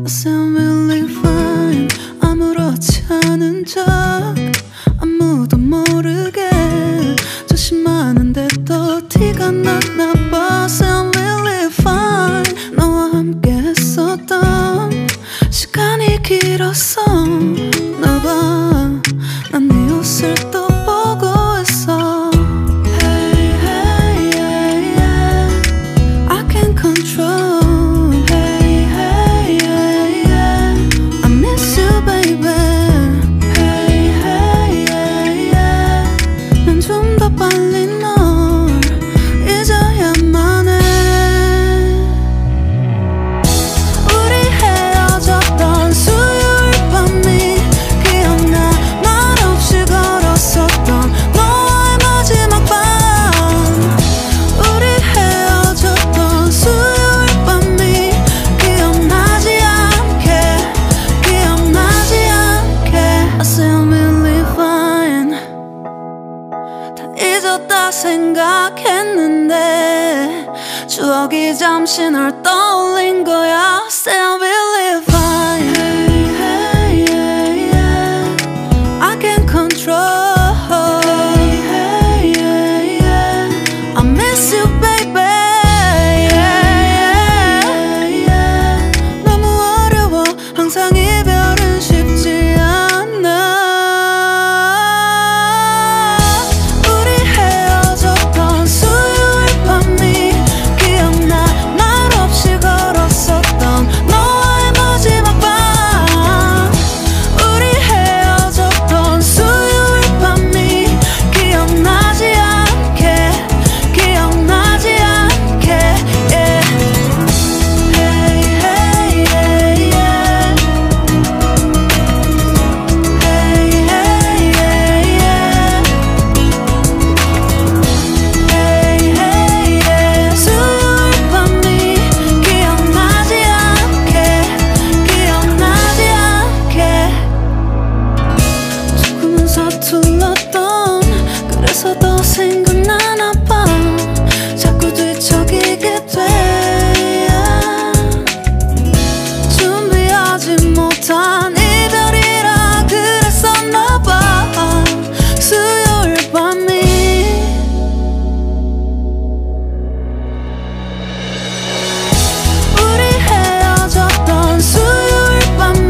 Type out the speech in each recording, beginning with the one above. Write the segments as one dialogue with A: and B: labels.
A: sound really fine. 아무렇지 않은 척 아무도 모르게 조심하는데 또 티가 났나 봐. Sound really fine. 너와 함께 했었던 시간이 길었어. 나 봐, 난 네 옷을 또 보고 있어. Hey, hey, yeah, yeah. I can't control. 생각했는데 추억이 잠시 널 떠올린 거야. Still believe fine. Hey, hey, yeah, yeah. I can't control. Hey, hey, yeah, yeah. I miss you, baby. Yeah, yeah, yeah. 너무 어려워. 항상 이별은 쉽지 않아. 서툴렀던 그래서 더 생각나나 봐. 자꾸 뒤척이게 돼. 준비하지 못한 이별이라 그랬었나 봐. 수요일 밤이 우리 헤어졌던 수요일 밤이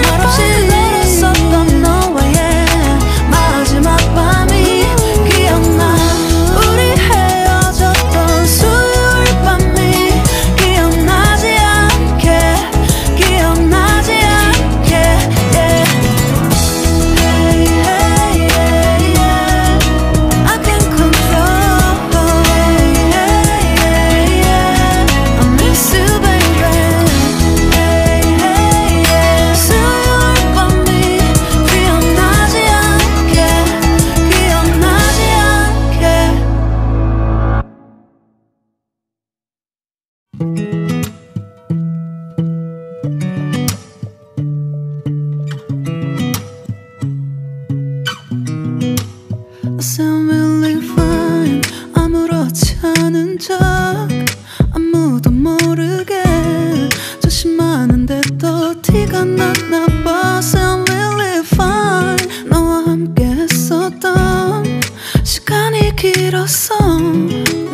A: 말없이 걸었었던 너와의 sound really fine. 아무렇지 않은 척 아무도 모르게 조심하는데 또 티가 났나 봐. Sound really fine. 너와 함께 했었던 시간이 길었어.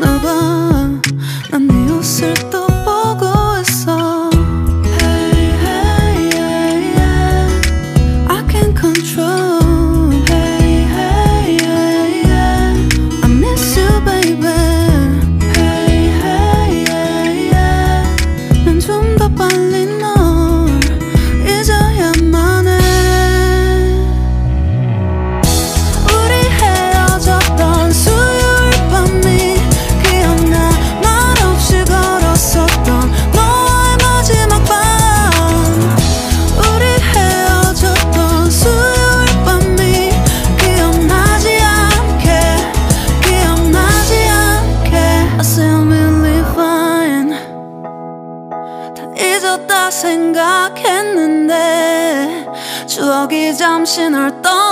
A: 나 봐, 난 네 옷을 또 보고 있어. Hey, hey, yeah, yeah. I can't control. 생각했는데 추억이 잠시 널 떠